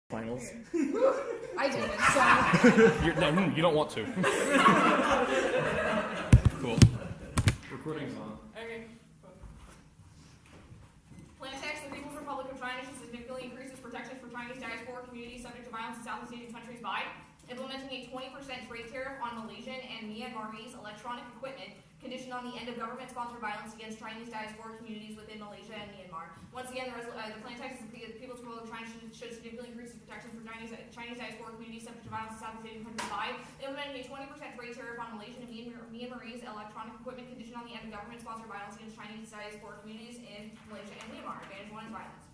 finals. I didn't, so. You don't want to. Cool. Recording's on. Okay. Plan text, the People's Republic of China should significantly increase its protections for Chinese diaspora communities subject to violence in Southeast Asian countries by implementing a 20% trade tariff on Malaysian and Myanmarese electronic equipment conditioned on the end of government-sponsored violence against Chinese diaspora communities within Malaysia and Myanmar. Once again, the plan text is the People's Republic of China should significantly increase its protections for Chinese diaspora communities subject to violence in Southeast Asian countries by implementing a 20% trade tariff on Malaysian and Myanmarese electronic equipment conditioned on the end of government-sponsored violence against Chinese diaspora communities in Malaysia and Myanmar. Advantage 1 is violence.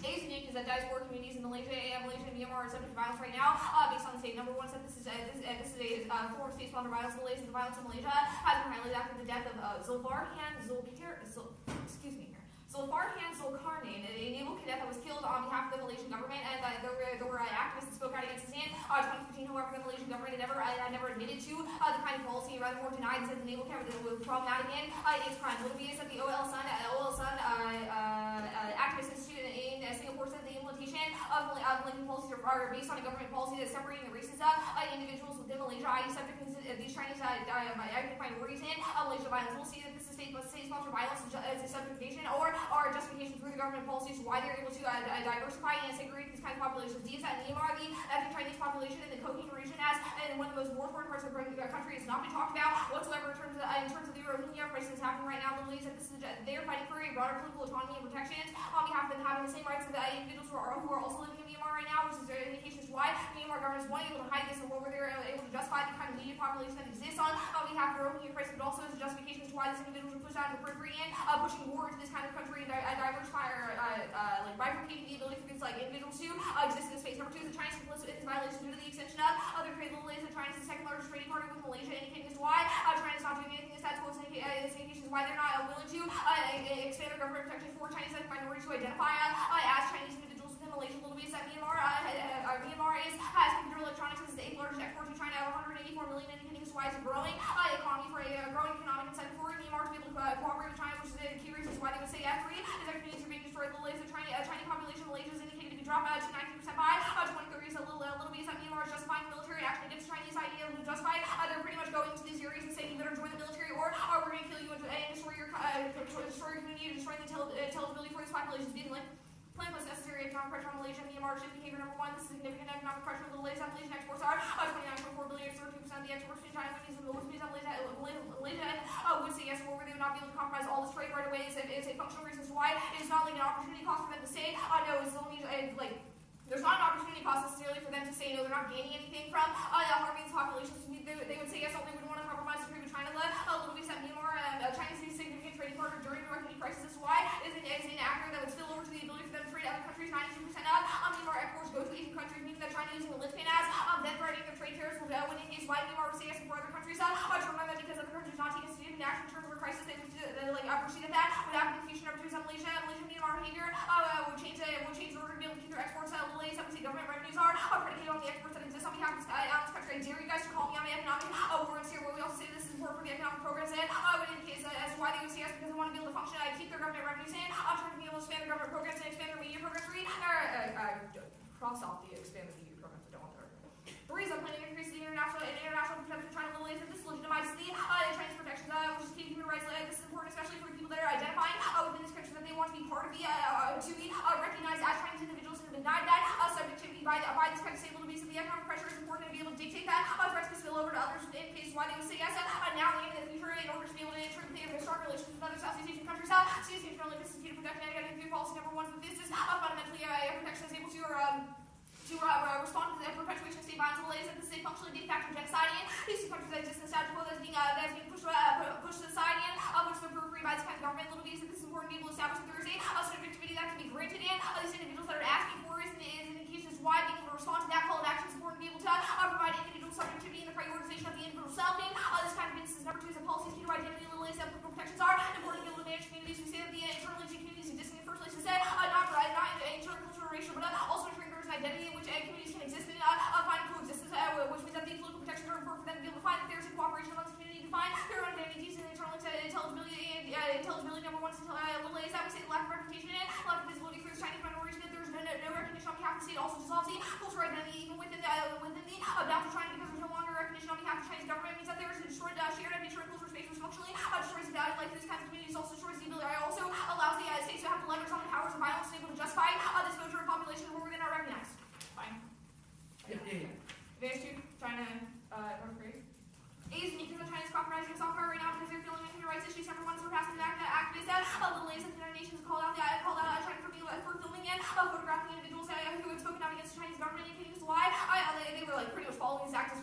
A is unique is that diaspora communities in Malaysia and Myanmar are subject to violence right now, based on the state. Number 1 said this is a form of state-sponsored violence. The violence in Malaysia has been highlighted after the death of Zulfarhan Zulkarnain, a naval cadet that was killed on behalf of the Malaysian government, and there were activists that spoke out against his hand. 2015, however, the Malaysian government had never admitted to the kind of policy, rather more denied, and said the naval cadet was problematic and it is crime. What is that the OL Sun Activist Institute in Singapore said the implementation of Malaysian policies are based on a government policy that's separating the races of individuals within Malaysia, i.e. subject these Chinese ethnic minorities in Malaysia violence. We'll see that this is state-sponsored violence as a subjugation or justification through the government policies why they're able to diversify and segregate these kinds of populations. These at Myanmar, the ethnic Chinese population in the Rohingya region as and one of the most war-torn parts of the country has not been talked about whatsoever in terms of the Rohingya crisis happening right now. The belief that they're fighting for a broader political autonomy and protections on behalf of them having the same rights as the individuals who are also living in Myanmar right now, which is indications why Myanmar government is one able to hide this and where they're able to justify the kind of media population that exists on behalf of the Rohingya crisis, but also as a justification to why these individuals are pushed out in the periphery and pushing war into this kind of country and diversify or bifurcating the ability for these individuals to exist in the space. Number 2 is the Chinese complicit in this violation due to the extension of their trade lilies. China is the second largest trading partner with Malaysia, indicating as to why China is not doing anything. This indications why they're not willing to expand their government protection for Chinese minorities who identify as Chinese individuals within Malaysia. Little bit is that Myanmar has computer electronics as the 8th largest export to China of 184 million, indicating as to why it's a growing economy for a growing economic incentive for Myanmar to be able to cooperate with China, which is the key reasons why they would say F3 is that communities are being destroyed. Little is the Chinese population in Malaysia is indicated to be dropped to 19% by 2030. So little bit is that Myanmar is justifying military action against Chinese idea of justified. They're pretty much going to these areas and saying you better join the military or we're going to kill you and destroy your community and destroy the intelligibility for these populations. Being like plan was necessary economic pressure on Malaysia and Myanmar shift behavior. Number 1, this is significant economic pressure. The latest Malaysian exports are 29.4 billion, 13% of the exports between China and the lowest means Malaysia would say yes, or where they would not be able to compromise all this trade right away is a functional reason as to why it is not like an opportunity cost for them to say no. It's only there's not an opportunity cost necessarily for them to say no. They're not gaining anything from harming these populations. They would say yes, only would want to compromise the trade with China. Little bit said Myanmar, China's significant trading partner during the refugee crisis. This is why is inaccurate. That would spill over to the ability for them to trade other countries. 92% of Myanmar exports go to Asian countries, meaning that China using the linchpin as then threatening their trade tariffs would indicate why Myanmar would say yes before other countries. To remember that because other countries not taking significant action in terms of a crisis, they would proceed at that would happen in the future. Number 2 is Malaysia Myanmar behavior would change in order to be able to keep their exports delays. That would say government revenues are predicated on the exports that exist on behalf of this country. I dare you guys to call me on the economic words here, where we also say this is important for the economic progress and would indicate as to why they would say yes because they want to be able to function, keep their government revenues in, trying to be able to expand their government programs and expand their media programs. Cross off the expand the media programs. I don't want that argument. 3 is planning to increase the international protection of China. Little is that this legitimizes the Chinese protections, which is keeping human rights. This is important, especially for the people that are identifying within this country that they want to be part of the to be recognized as Chinese individuals and have denied that subjectivity by this kind of state. Little bit, so the economic pressure is important to be able to dictate that threats can spill over to others in cases why they would say yes now and in the future in order to be able to ensure that they have strong relations with other Southeast Asian countries. Southeast Asian friendly, this is key to protect negative policy. Number 1 is that this is fundamentally protection is able to respond to the perpetuation of state violence. Related that this is a functionally de facto genocide in these 2 countries that exist in the status quo that is being pushed to the side and pushed to the periphery by this kind of government. Little bit is that this is important to be able to establish that there is a subjectivity that can be granted in these individuals that are asking for is an indication as why being able to respond to that call of action is important to be able to provide individual subjectivity in the prioritization of the individual self in this kind of instances. Number 2 is that policies key to identity. Little is that political protections are important to be able to manage communities. We say that the internally communities existing in the first place is not intercultural racial, but also ensuring there's an identity in which communities can exist and find coexistence, which means that the political protections are important for them to be able to find that there's a cooperation amongst the community to find their own identities and internal intelligibility. Number 1 is little is that we say the lack of reputation and lack of visibility for the Chinese minorities, that there's no recognition on behalf of the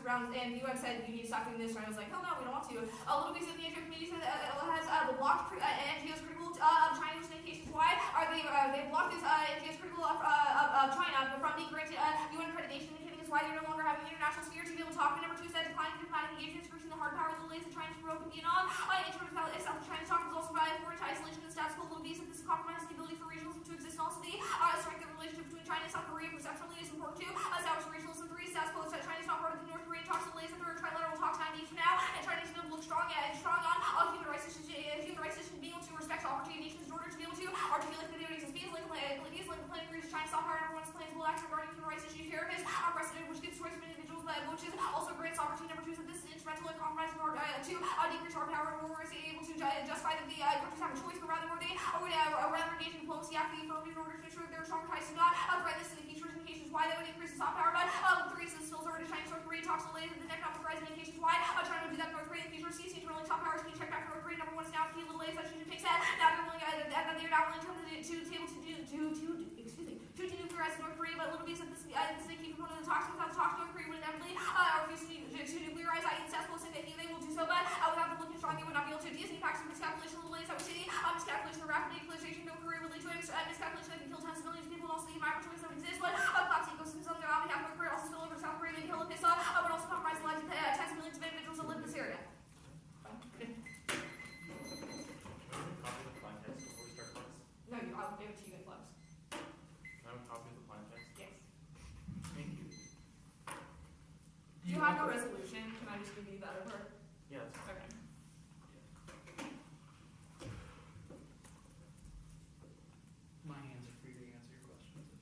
rounds, and the UN said you need to stop doing this, and I was like, hell no, we don't want to. Little piece of the NGO community has blocked NGOs critical of China's communications. Why are they blocked this NGOs critical of China from being granted UN accreditation, indicating is why they're no longer having an international sphere to be able to talk. And number 2 said declining diplomatic engagement, scrutiny the hard power delays and trying to provoke in Vietnam. In terms of South China's talk is also violent foreign to isolation and status quo. Little piece of this compromises the ability for regionalism to exist, and also the strength of the relationship between China and South Korea perceptually is important too. Establish regionalism. 3 status quo is that China is not part of the North Korean talks delays and 3rd trilateral talks 9 days from now, and China needs to look strong on human rights issues, being able to respect sovereignty of nations in order to be able to articulate the theories of speeds like the planning agrees China stop power and everyone's plans will act regarding human rights issues. Terrorists are precedent which gives choice of individuals, but which is also great sovereignty. Number 2 is that this is instrumental in compromising to decrease hard power, nor is it able to justify that the countries have a choice, but rather would engage in diplomacy after the affirmative in order to make sure that there are stronger ties to not threaten this in the future indications why that would increase the soft power. But 3 is still over to China, North Korea talks delays and the economic rise indications why China would do that in North Korea in the future. Ceasing to rolling top powers can check back to North Korea. Number 1 is now key little A's that should take that. Now they're willing to denuclearize North Korea, but little piece of this is a key component of the talks. Without the talks, North Korea would inevitably refuse to nuclearize, i.e. the status quo saying they will do so, but without them looking strong, they would not be able to. Disney facts of miscalculation, little A's that we see. Miscalculation of rapid nuclearization, North Korea would lead to miscalculation that can kill tens of millions of people and also the environmental choice that exist. But collapse ecosystems on behalf of North Korea also spill over to South Korea and kill a piss off, but also compromise the lives of tens of millions of individuals that live in this area. No, I'll give it to you in close. Can I have a copy of the plan text? Yes. Thank you. Do you have no resolution? Can I just give you the other part? Yeah, that's fine. Okay. My hands are free to answer your questions.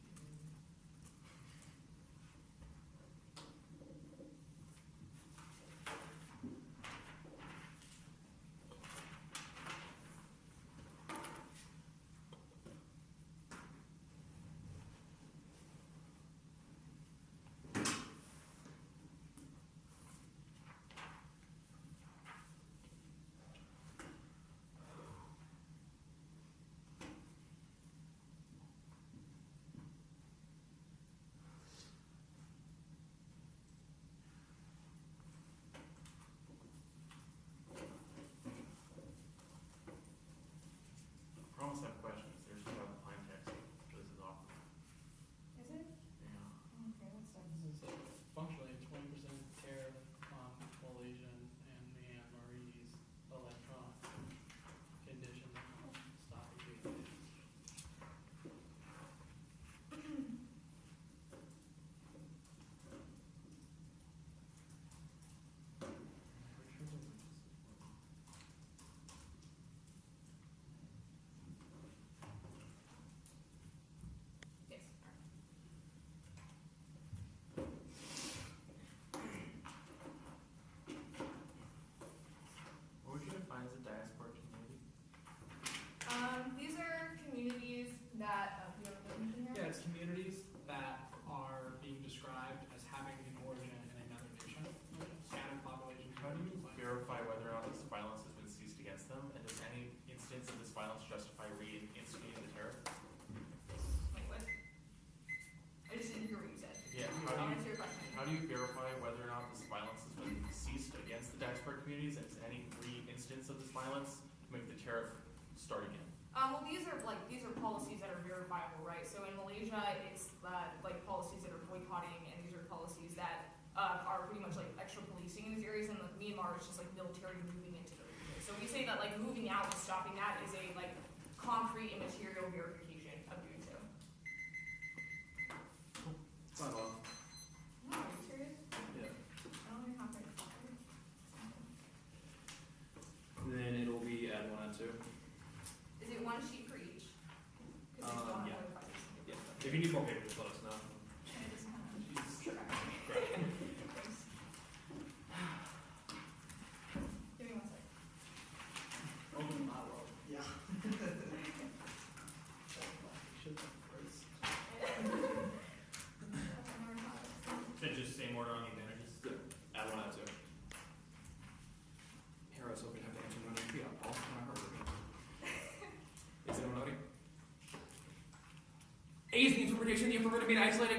I promise I have questions. There's just about the plan text. This is awkward. Is it? Yeah. Okay, that's fine. This is functionally 20% tariff on Malaysian and Myanmarese electronic condition stock exchange. Yes. What would you define as a diaspora community? These are communities that you have a definition here? Yeah, it's communities that are being described as having an origin in another nation, scattered population. How do you verify whether or not this violence has been ceased against them? And does any instance of this violence justify reinstigating the terror? Wait, what? I just didn't hear what you said. Yeah. I'll answer your question. How do you verify whether or not this violence has been ceased against the diaspora communities? And does any re-instance of this violence make the tariff start again? Well, these are policies that are verifiable, right? So in Malaysia, it's like policies that are boycotting, and these are policies that are pretty much like extra policing in these areas. And like Myanmar, it's just like military moving into the region. So we say that like moving out and stopping that is a like concrete and material verification of doing so. Fine, well. No, are you serious? Yeah. I don't even have to. Then it'll be add 1 and 2. Is it 1 sheet for each? 'Cause there's not Yeah. other files. Yeah. If you need more paper, just let us know. And it doesn't have- Jeez. Thanks. Give me 1 sec. Open my world. Yeah. Should just same order on the advantages? Add 1 and 2. Here, I was hoping to have to answer one of you. Paul, can I hurry? Is anyone ready? A is the interpretation interpretation, the affirmative may not isolate a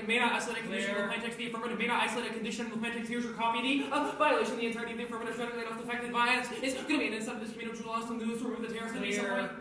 condition in the plain text, the affirmative may not isolate a condition in the plain text. Here's your copy. The violation of the entirety of the affirmative should regulate off the fact that violence is going to be an instance of this community which allows them to remove the terrorist.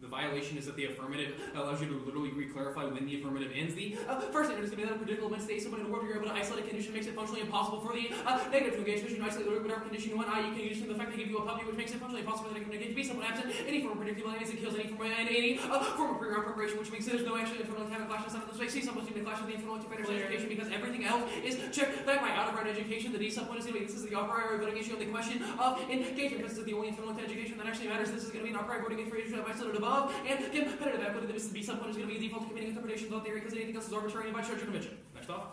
The violation is that the affirmative allows you to literally re-clarify when the affirmative ends. The first statement is going to be that a particular event states somebody in the world you're able to isolate a condition makes it functionally impossible for the negative to engage because you can isolate whatever condition you want, i.e. you can use the fact they give you a puppy, which makes it functionally impossible for the negative to engage, be someone absent, any form of predictable enemies that kills any form of pre-round preparation, which means there's no actually internal kind of clash inside of the space. See someone's going to clash with the internal anti-federal education because everything else is checked back by out-of-round education. The D sub-point is going to be, this is the a priori voting issue on the question of engagement because this is the only internal education that actually matters. This is going to be an a priori voting issue that I cited above, and competitive equity, the B sub-point is going to be the default committing interpretations of theory because anything else is arbitrary and by judge or convention. Next off.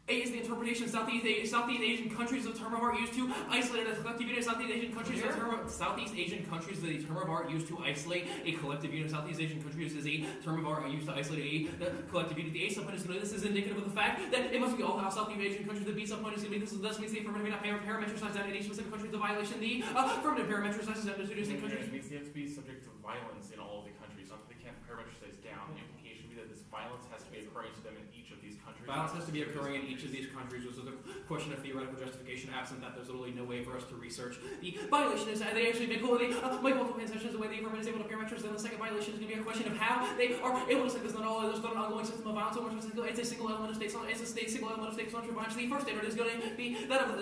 A is the interpretation. Southeast Asian countries is a term of art used to isolate a collective unit. Southeast Asian countries is a term of art used to isolate a collective unit. Southeast Asian countries is a term of art used to isolate a collective unit. The A subpoint is going to, this is indicative of the fact that it must be all Southeast Asian countries. The B subpoint is going to be, this means the affirmative may not parametricize that in any specific country. The violation, the affirmative parametricizes that in two distinct countries. It means they have to be subject to violence in all of the countries, not that they can't parametricize down. The implication would be that this violence has to be occurring to them in each of these countries. Violence has to be occurring in each of these countries, which is a question of theoretical justification. Absent that, there's literally no way for us to research. The violation is they actually make multiple concessions the way the affirmative is able to parametrize. Then the second violation is going to be a question of how they are able to say there's not an ongoing system of violence, so much it's a single element of state single element of state sponsored violence. The first standard is going to be that of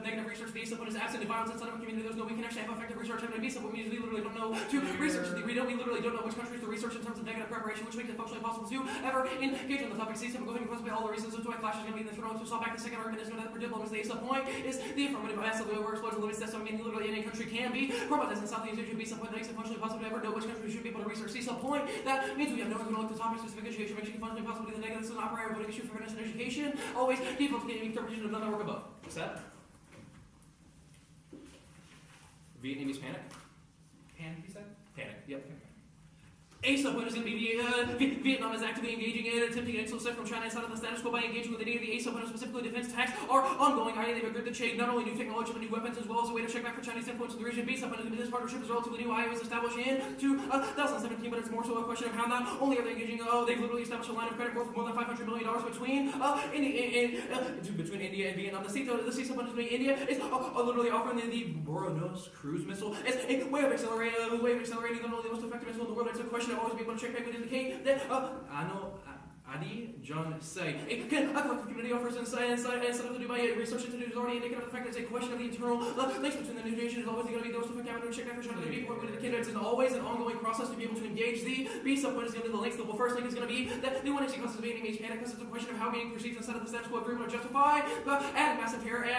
negative research. The subpoint is absent of violence inside of a community. There's no we can actually have effective research. And the B subpoint means we literally don't know to research. We literally don't know which countries to research in terms of negative preparation, which makes it functionally impossible to ever engage on the topic. C subpoint go ahead and classify all the reasons into a clash is going to be in this row. To solve back the second argument is going to have predictable. The A subpoint is the affirmative massively overexposed limits that some literally any country can be. Chromatins in Southeast Asia. B subpoint makes it functionally impossible to ever know which country should be able to research. C subpoint that means we have no one to know the topic specific issue, makes it functionally impossible to do the negative. This is an a priori voting issue for financial education. Always default to the interpretation of none work above. What's that? Vietnamese panic. Panic, you said? Panic. Yep. A subpoint is going to be Vietnam is actively engaging in attempting to exfiltrate from China inside of the status quo by engaging with any of the A subpoint, specifically defense attacks, are ongoing. I.e. they've agreed to trade not only new technology but new weapons as well as a way to check back for Chinese influence in the region. B subpoint is going to be this partnership is relatively new. I was established in 2017, but it's more so a question of how not only are they engaging. They've literally established a line of credit worth more than $500 million between India and Vietnam. The C subpoint is going to be India is literally offering the Boros cruise missile as a way of accelerating not only the most effective missile in the world. It's a question of always be able to check back would indicate that Adi John Say a collective community offers inside of the Dubai research into is already indicative of the fact that it's a question of the internal links between the new nation is always going to be those to capital check back for China to be point with indicated it's always an ongoing process to be able to engage. The B subpoint is going to be the links. The first link is going to be that the one actually causes Vietnamese panic because it's a question of how being perceived inside of the status quo agreement to justify adding massive terror to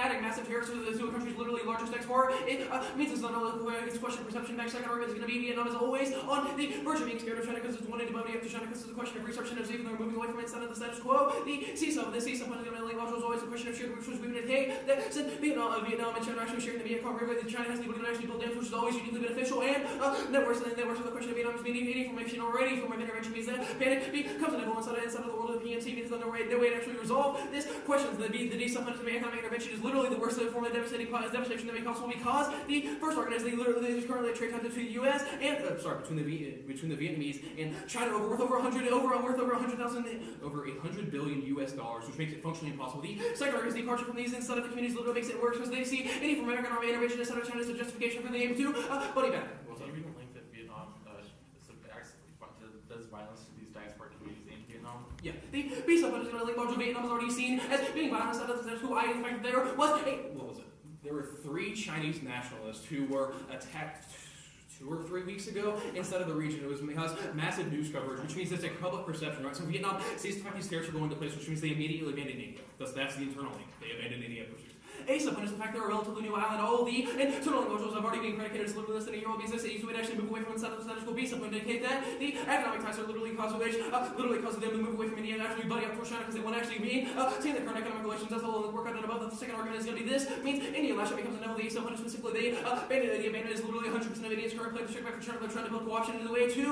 a country's literally largest export. It means it's not only it's a question of perception. Next second argument is going to be Vietnam is always on the verge of being scared of China because it's wanting to body up to China because it's a question of research and even they're moving away from inside of the status quo. The C subpoint is going to be always a question of shared which was we would indicate that since Vietnam and China are actually sharing the Mekong River, that China has the ability to actually build dams, which is always uniquely beneficial. And networks of the question of Vietnam is meaning any information already from my intervention means that panic becomes an evil inside of the world of the PMC means there's no way to actually resolve this question. The D subpoint of the economic intervention is literally the worst form of devastation that may be possible because the first argument is there's currently a trade between the U.S. and between the Vietnamese and China worth over $100 billion US dollars, which makes it functionally impossible. The second argument is the departure from these inside of the communities literally makes it worse because they see any form of economic intervention inside of China as a justification for the aim to buddy back. Can you read the link that Vietnam does violence to these diaspora communities in Vietnam? Yeah, the B subpoint is going to link module Vietnam is already seen as being violent inside of the who I in fact there was there were 3 Chinese nationalists who were attacked 2 or 3 weeks ago inside of the region. It was massive news coverage, which means it's a public perception, right? So Vietnam sees the fact these terrorists are going to place, which means they immediately abandon India. That's the internal link. They abandoned India. A subpoint is the fact they're a relatively new island. All the internal modules have already been predicated as literally less than a year old business. They would actually move away from inside of the status quo. B subpoint indicate that the economic ties are literally causing them to move away from India and actually buddy up towards China because they want to actually be seeing the current economic relations as a whole and work out and above. The second argument is going to be this means India last year becomes a level. The A subpoint specifically the abandonment is literally 100% of India's current plan to check back for China. They're trying to build co-option in the way to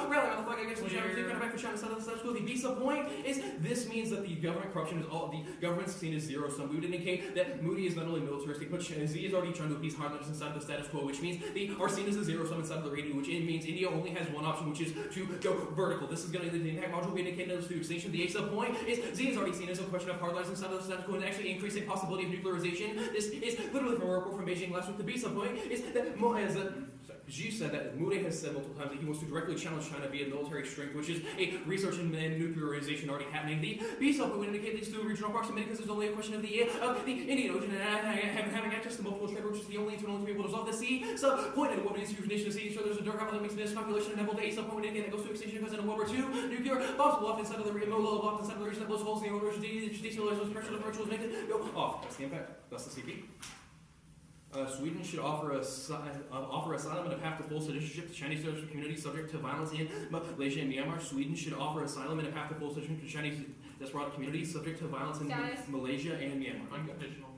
rally on the flag against the Chinese economic back for China's side of the status quo. The B sub-point is this means that the government corruption is all the government's seen as zero sum. We would indicate that Moody is not only militaristic, but Z is already trying to appease hardliners inside of the status quo, which means they are seen as a zero sum inside of the region, which means India only has one option, which is to go vertical. This is going to be the impact module we indicated as to extinction. The A sub-point is Z is already seen as a question of hardliners inside of the status quo and actually increasing possibility of nuclearization. This is literally from a report from Beijing last week. The B sub-point is that Xi said that Moody has said multiple times that he wants to directly challenge China via military strength, which is a research in nuclearization already happening. The B sub would indicate these two regional proximity because there's only a question of the Indian Ocean and having access to multiple trade routes is the only tool to be able to resolve the C sub point. And what means huge nations see each other as a dark that makes this calculation and the A sub point would indicate that goes to extinction because in World War II, nuclear bombs blow off inside of the region, inside of the region that blows holes in the old region, destabilizes pressure of virtuals, make it go off. That's the impact. That's the CP. Sweden should offer asylum and a path to full citizenship to Chinese communities subject to violence in Malaysia and Myanmar. Sweden should offer asylum and a path to full citizenship to Chinese desperate communities subject to violence in Malaysia and Myanmar. Unconditional.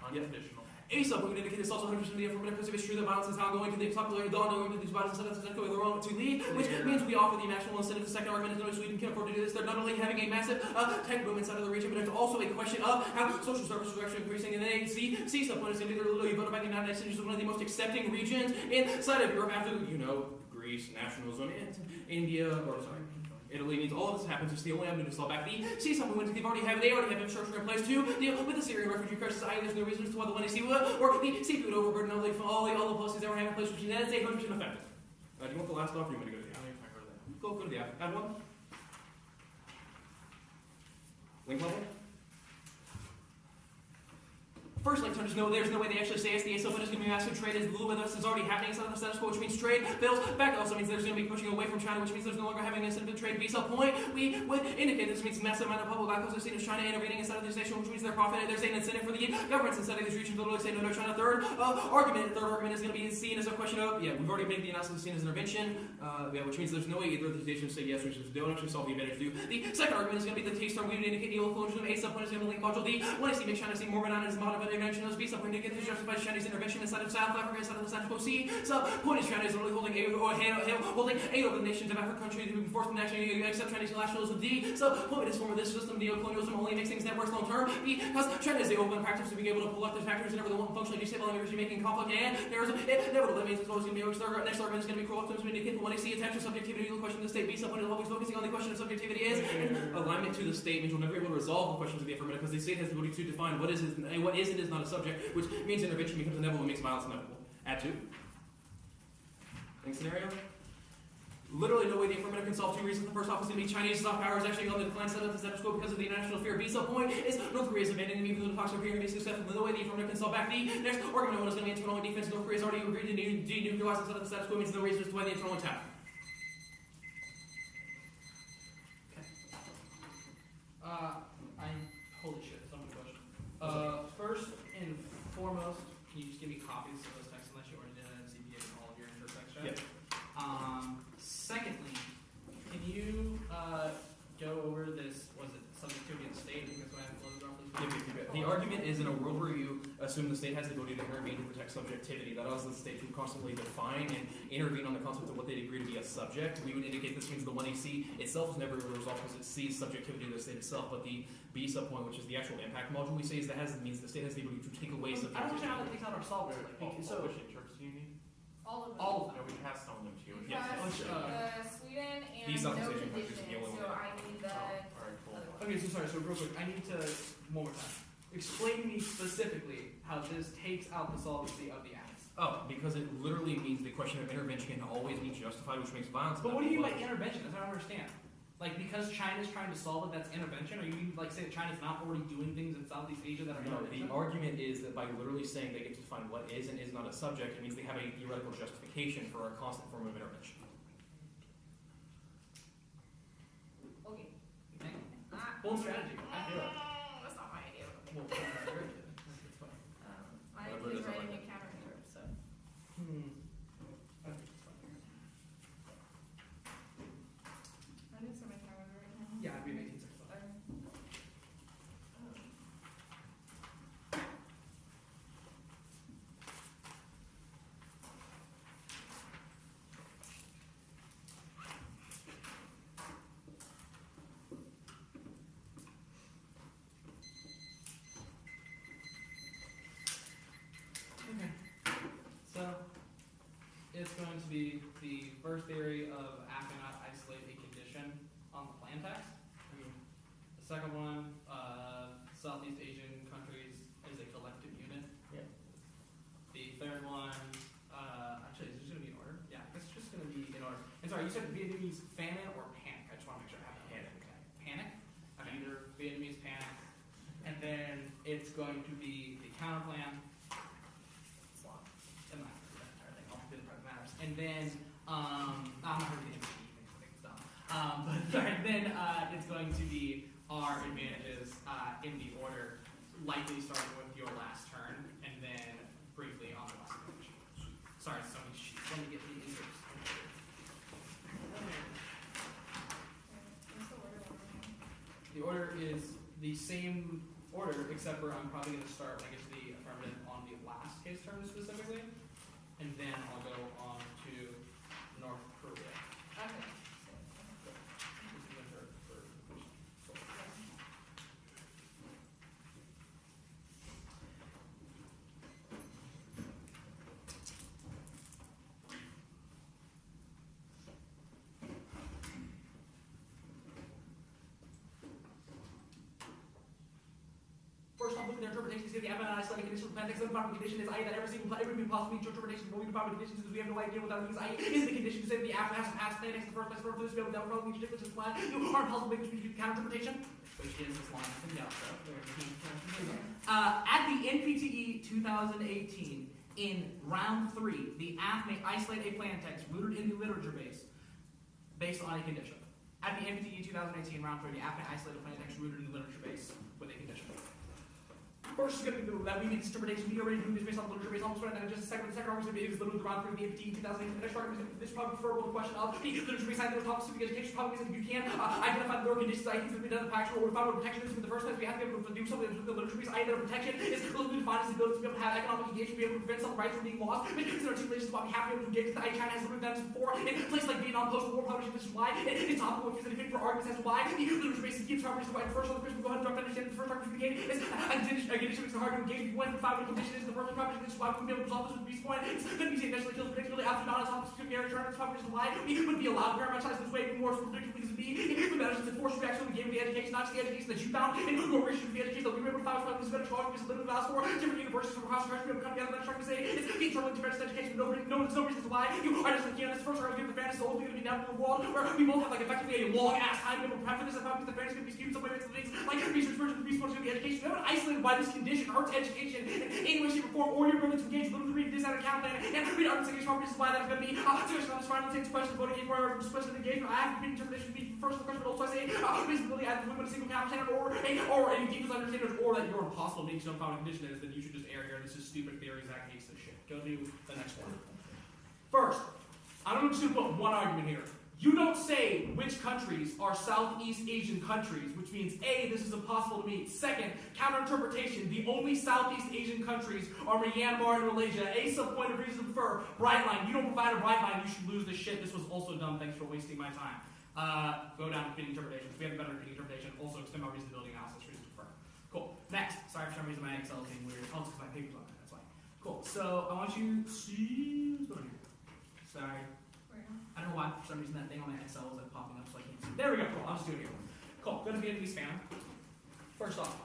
Unconditional. A sub would indicate this also 100% of the affirmative because if it's true that violence is not going to the popular going to these violence incentives is going to lead, which means we offer the national incentive. The second argument is that Sweden can afford to do this. They're not only having a massive tech boom inside of the region, but it's also a question of how social services are actually increasing. And then C sub point is going to be literally voted by the United States, which is one of the most accepting regions inside of Europe after, Greece, nationalism, and Italy means all of this happens. It's the only avenue to solve back the C sub point. They already have infrastructure in place to deal with the Syrian refugee crisis. There's no reason as to why the one C would or the seafood overburden all the policies that were having in place, which is 100% effective. Do you want the last off or do you want me to go to the app? Go to the app. Add one. Link level. First link term, there's no way they actually say SDA sub is going to be massive trade as little with us is already happening inside of the status quo, which means trade fails. Back also means there's going to be pushing away from China, which means there's no longer having an incentive to trade. B sub point, we would indicate this means massive amount of public backlash is seen as China intervening inside of this nation, which means they're profiting. There's an incentive for the governments inside of these regions to literally say no to China. Third argument is going to be seen as a question of, we've already made the analysis seen as intervention, which means there's no way either of these nations say yes, which is don't actually solve the advantage do. The second argument is going to be the taste term. We would indicate the colonialism. A sub point is going to link module D. When I see make China seem more benign as a model of intervention, as B sub point to justify Chinese intervention inside of South Africa, inside of the status quo. C sub point is China is literally holding eight over the nations of African countries who force them to actually accept Chinese nationalism. D sub point is form of this system. Neocolonialism only makes things that worse long term. Because China is the open practice to being able to pull up the factors and everything functionally destabilizing energy making conflict and terrorism. Nevertheless, means it's always going to be next argument is going to be cruel to indicate the one I see attached to subjectivity to the question of the state. B sub point is always focusing on the question of subjectivity is and alignment to the state means we'll never be able to resolve the questions of the affirmative because the state has the ability to define what is and what isn't is not a subject, which means intervention becomes inevitable and makes violence inevitable. Add two. Next scenario. Literally no way the affirmative can solve two reasons. The first off is going to be Chinese soft power is actually on the decline set up the status quo because of the international fear. B sub point is North Korea is abandoning them even though the talks are appearing to be successful. No way the affirmative can solve back the next argument one is going to be internal defense. North Korea has already agreed to denuclearize and set up the status quo means no reason as to why the internal attack. Holy shit, so many questions. First and foremost, can you just give me copies of those texts unless you already did it in CPA and all of your intro text, right? Yeah. Secondly, can you go over this, was it subjectivity of the state? I think that's what I have closed off this. The argument is in a world where you assume the state has the ability to intervene to protect subjectivity, that allows the state to constantly define and intervene on the concept of what they agree to be a subject. We would indicate this means the 1AC itself is never resolved because it sees subjectivity of the state itself, but the B sub point, which is the actual impact module we say, is that means the state has the ability to take away subjectivity. I don't understand how that takes out our solver. So Which interps do you need? All of them. all of them. No, we passed on them to you. Yes. Sweden and These no substitution countries condition, are the only so one. I need the Alright, cool. other one. Okay, so sorry, so real quick, I need to, one more time. Explain to me specifically how this takes out the solvency of the acts. Oh, because it literally means the question of intervention can always be justified, which makes violence. But what do you mean by intervention? That's what I don't understand. Like, because China's trying to solve it, that's intervention? Or you mean, like, say that China's not already doing things in Southeast Asia that are No, the intervention? argument is that by literally saying they get to define what is and is not a subject, it means they have a theoretical justification for a constant form of intervention. Okay. Bold strategy. I feel it. That's not my idea. Well, that's very good. That's fine. My Whatever idea it is is, I writing like a counter interp, so. I think it's fine. I'm gonna start my counter right now. Yeah, I'd be in 1865. it's going to be the first theory of A cannot isolate a condition on the plan text. The second one, Southeast Asian countries is a collective unit. Yeah. The third one, actually, is this going to be in order? Yeah, it's just going to be in order. And sorry, you said Vietnamese famine or panic? I just want to make sure I have that. Panic? Okay. Either Vietnamese panic. And then it's going to be the counter plan. And then, I'm not going to be anything, I think it's dumb. But then it's going to be our advantages in the order, likely starting with your last turn, and then briefly on the last advantage. Sorry, so many sheets. Let me get the inserts. The order is the same order, except for I'm probably going to start when I get to the affirmative on the last case term specifically, and then I'll go on to North Korea. Okay. First off, look at their interpretations here. The Advent Islamic condition of the context of the department condition is i.e. that every possible means interpretation of the department conditions is we have no idea what that means. I.e. is the condition to say that the Advent has to pass plan text in the first place for this to be able to develop the difference in plan. You aren't possible to make counter interpretation, which is this line in the outro. At the NPTE 2018, in round 3, the app may isolate a plan text rooted in the literature base based on a condition. At the NPTE 2018, round 3, the app may isolate a plan text rooted in the literature base with a condition. First is going to be that we make this interpretation. We already do this based on the literature based on and then just a second. The second argument is literally the round 3 of the NPTE 2018. The next argument is this probably preferable to the question of the literature based on the topic specific education. Probably means that if you can identify the lower conditions, I think that we done the factual or find what protection is in the first place. We have to be able to do something with the literature based. Either protection is closely defined as the ability to be able to have economic engagement, be able to prevent some rights from being lost. Making articulations about we have to be able to engage with the China has limited them before in places like Vietnam post-war publishing. This is why it's topical if there's anything for arguments as to why the literature based gives properties to why the first one. The first we go ahead and drop to understand the first argument we gave is a condition makes it hard to engage. When the five condition is the first property, this is why we would be able to resolve this with B's point. It's going to be eventually kills predictably after not on top of specific area turn. This property is why we would be allowed to parameterize this way more predictably because of B. If we manage to force reaction, we gave the education, not just the education that you found, and more research the education that we were able to find with this better strong because literally allows for different universities from across the country to come together and trying to say it's the internal difference education. No reason to why you are just like, this first argument the fairness is only going to be down in the world where we both have like effectively a long ass time to be able to prep for this. I thought the fairness is going to be skewed some way to things like research versus the response to the education. We haven't isolated why this condition hurts education in any way, shape, or form, or your ability to engage, literally read this out of account plan, and read our second properties is why that's going to be situation on this final takes question voting for question of engagement. I have to be interpretation be first the question, but also I say reasonability either with a single cap standard or any deepest understanders, or that you're impossible to make some found condition is, then you should just err here. This is stupid theory, Zach hates this shit. Go do the next one. First, I'm just going to put one argument here. You don't say which countries are Southeast Asian countries, which means A, this is impossible to meet. Second, counter-interpretation. The only Southeast Asian countries are Myanmar and Malaysia. A sub-point of reason for bright line. You don't provide a bright line, you should lose this shit. This was also dumb. Thanks for wasting my time. Go down to fitting interpretations. We have a better fitting interpretation. Also, extend my reasonability analysis. Reason to prefer. Cool. Next. Sorry for some reason my Excel is being weird. Oh, it's because my paper's on there. That's why. Cool. So I want you to see what's going on here. Sorry. I don't know why, for some reason, that thing on my Excel is like popping up, so I can't see. There we go, cool, I'll just do it here. Cool, go to Vietnamese spam. First off,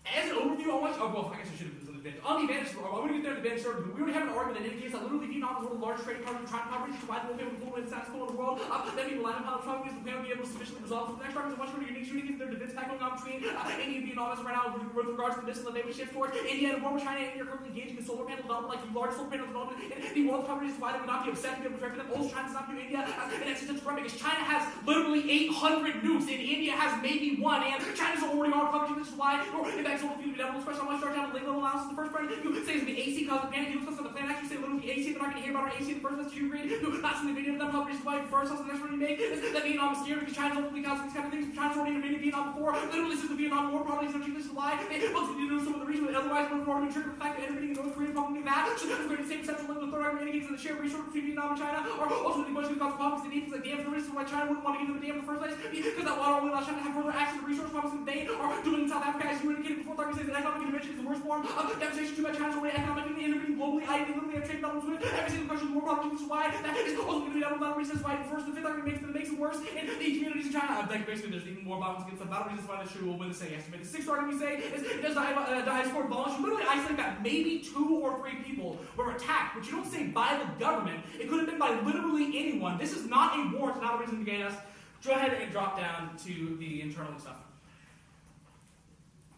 as an overview, I want you, I guess I should have done the advantage. On the advantage, I want to get there to the advantage story. We already have an argument that indicates that literally Vietnam is one of the largest trading partners of China properties, which is why they will be able to global and status quo in the world. Then people land upon the problem because the plan will be able to sufficiently resolve. So the next argument is much more unique shooting their defense pact going on between India and Vietnam as right now with regards to the missile that they would shift towards. India and former China and India are currently engaging in solar panel development, like the largest solar panel development in the world properties, is why they would not be upset to be able to protect them. Also, China does not view India as an existential threat because China has literally 800 nukes and India has maybe 1, and China's already on property. This is why, if that's all of you to be able to express, I want to start down the legal analysis. The first part, you say it's the AC causes panic. You look at the plan, actually say literally the AC, they're not going to hear about our AC in the first place. You agree? Not seeing the video of them properties, why first, also the next one you make is that Vietnam is scared because China's ultimately causing these kind of things. China's already invaded Vietnam before. Literally, this is the Vietnam War, probably so this is why. Well, to do some of the reason, but otherwise, we're going to trigger the fact that everything in North Korea probably that. So that's going to the same central link with the third argument indicates that the shared resource between Vietnam and China are ultimately going to cause problems and needs like damn the reason why China wouldn't want to give them a damn in the first place because that water only allows China to have further access to resource problems than they are doing in South Africa. As you indicated before, the argument says that economic intervention is the worst form of devastation to my China's way economically and integrating globally. I literally have trade problems with it. Every single question is more problem, which is why that is also going to be done with battle reasons why the first and the fifth argument makes it worse in the communities in China. Like basically, there's even more violence against the battle reasons why the shoe will win the say estimate. The sixth argument we say is it does diaspora violence. You literally isolate that maybe 2 or 3 people were attacked, but you don't say by the government. It could have been by literally anyone. This is not a war. It's not a reason to gain us. Go ahead and drop down to the internal stuff.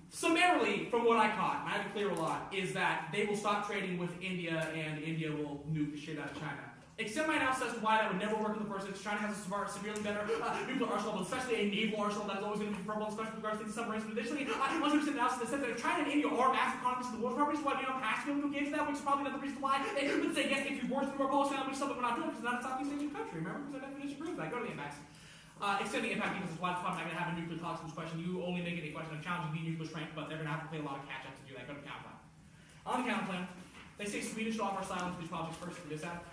Summarily, from what I caught, and I have to clear a lot, is that they will stop trading with India and India will nuke the shit out of China. Except my analysis as to why that would never work in the first instance. China has a severely better nuclear arsenal, but especially a naval arsenal that is always going to be preferable, especially with regards to these submarines. But additionally, I want to understand the analysis that says that if China and India are massive economies in the world, probably why we don't have to be able to engage that, which is probably another reason why they would say yes if you were through our policy, which is something we're not doing because it's not a Southeast Asian country. Remember, because our definition proves that. Go to the impacts. Extending impact because it's why it's probably not going to have a nuclear talks in this question. You only make it a question of challenging the nuclear strength, but they're going to have to play a lot of catch up to do that. Go to the counter plan. On the counter plan, they say Sweden should offer asylum to these projects first for this out.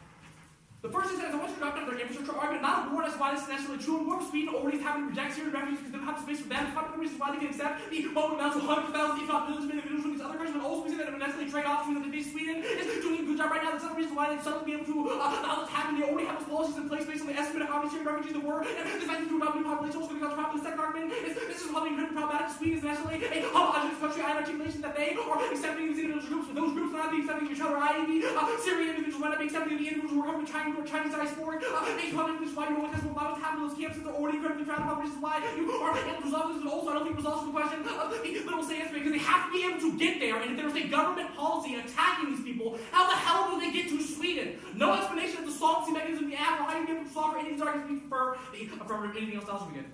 The first thing is I want you to drop down their infrastructure argument, not a war as why this is necessarily true. And war of Sweden already having to reject Syrian refugees because they don't have the space for them. It's probably the reason why they can accept the what amounts to hundreds of thousands, if not millions of individuals from these other countries, but also we say that it would necessarily trade off between the face Sweden is doing a good job right now. That's another reason why they'd suddenly be able to not what's happening. They already have those policies in place based on the estimate of how many Syrian refugees there were. And the fact that you adopt new population also going to cause a problem. The second argument is this is probably incredibly problematic. Sweden is necessarily a homogeneous country. I have articulation that they are accepting these individual groups, but those groups are not being accepting each other. I.e. Syrian individuals might not be accepting the individuals who are coming to Chinese diaspora. Make public this why you always have what happened to those camps that are already incredibly proud about, which is why you are able to resolve this, but also I don't think it resolves the question of the little say answer because they have to be able to get there, and if there was a government policy attacking these people, how the hell will they get to Sweden? No explanation of the solvency mechanism of the app or how you be able to solve for any of these arguments we prefer the affirmative, anything else will be good.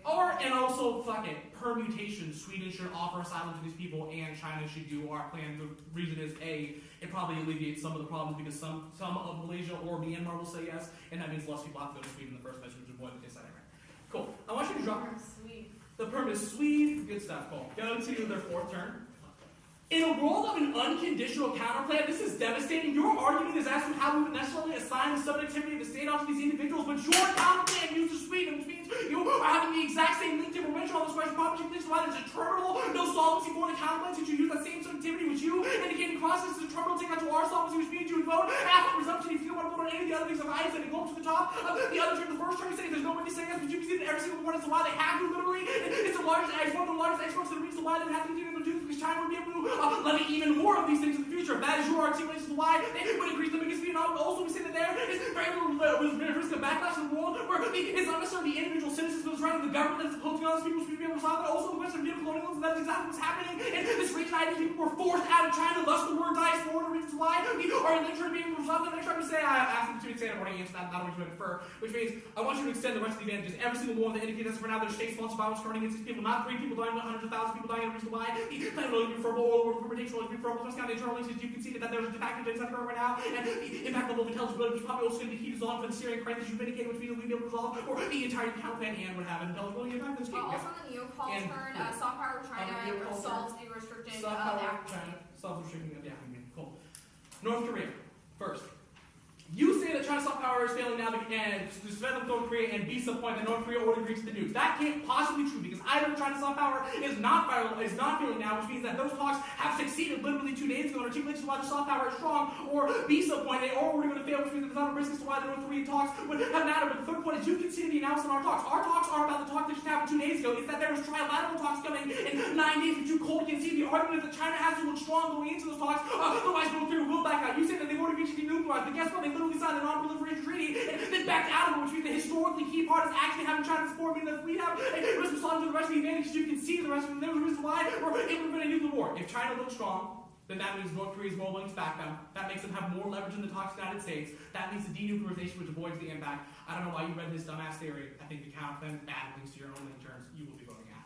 Or, and also, fuck it, permutation. Sweden should offer asylum to these people, and China should do our plan. The reason is, A, it probably alleviates some of the problems because some of Malaysia or Myanmar will say yes, and that means less people have to go to Sweden in the first place, which is avoid the case that I ran. Cool. I want you to drop the perm is sweet. Good stuff, cool. Go to their fourth turn. In a world of an unconditional counterplan, this is devastating. Your argument is as to how we would necessarily assign the subjectivity of the state onto these individuals, but your counterplan uses Sweden, which means you are having the exact same link differential on this question. Probably thinks why there's a terminal, no solvency for the counterplan, since you use that same subjectivity which you indicating process is a terminal, take that to our solvency, which means you would vote after resumption if you don't want to vote on any of the other things of I said and go up to the top. The other turn, the first turn, you say there's no way to say yes, but you can see that every single one as to why they have to literally. It's the largest export, the largest exports, the reason why they have to do because China would be able to levy even more of these things in the future. That is your articulation of why they would increase them against Vietnam. But also, we say that there is very little risk of backlash in the world where it's not necessarily the individual citizens, but it's rather the government that's opposing all these people should be able to solve it. Also, the question of neocolonialism, that is exactly what's happening in this region. These people were forced out of China, thus the word diaspora, the reasons why we are in the turn being able to resolve that. Next time to say, I asked them to say, I've already answered that, not what you would prefer, which means I want you to extend the rest of the advantages. Every single one that indicates for now there's state-sponsored violence starting against these people, not 3 people dying, but hundreds of thousands of people dying, and the reason why the plan will be referable or implementation will be referable. Just kind of internal links, you can see that there's a de facto genocide occurring right now, and the impact level of intelligibility, which is probably also going to be key resolved for the Syrian crisis you've indicated, which means we'll be able to resolve, or the entire account plan and would have an intelligibility impact. Also on the neocol turn, soft power China solves the restricted soft power African. China solves the restricting of the African Union. Cool. North Korea, first. You say that China's soft power is failing now, and to defend North Korea and be some point that North Korea already agrees to the nukes. That can't possibly be true because either China's soft power is not failing now, which means that those talks have succeeded literally 2 days ago, and articulates why the soft power is strong, or be some point they are already going to fail, which means that there's not a risk as to why the North Korean talks would have mattered. But the third point is you can see the announcement of our talks. Our talks are about the talk that just happened 2 days ago. It's that there was trilateral talks coming in 9 days, but you cold can see the argument that China has to look strong going into those talks, otherwise North Korea will back out. You say that they've already reached denuclearized, but guess what? They literally signed a non-proliferation treaty and then backed out of it, which means the historically key part is actually having China support, meaning that if we have a risk of solving the rest of the advantages, you can see the rest of them. There's a reason why we're able to win a nuclear war. If China looks strong, then that means North Korea is more willing to back them. That makes them have more leverage in the talks of the United States. That leads to denuclearization, which avoids the impact. I don't know why you read this dumbass theory. I think the counterplan bad links to your own link terms. You will be voting out.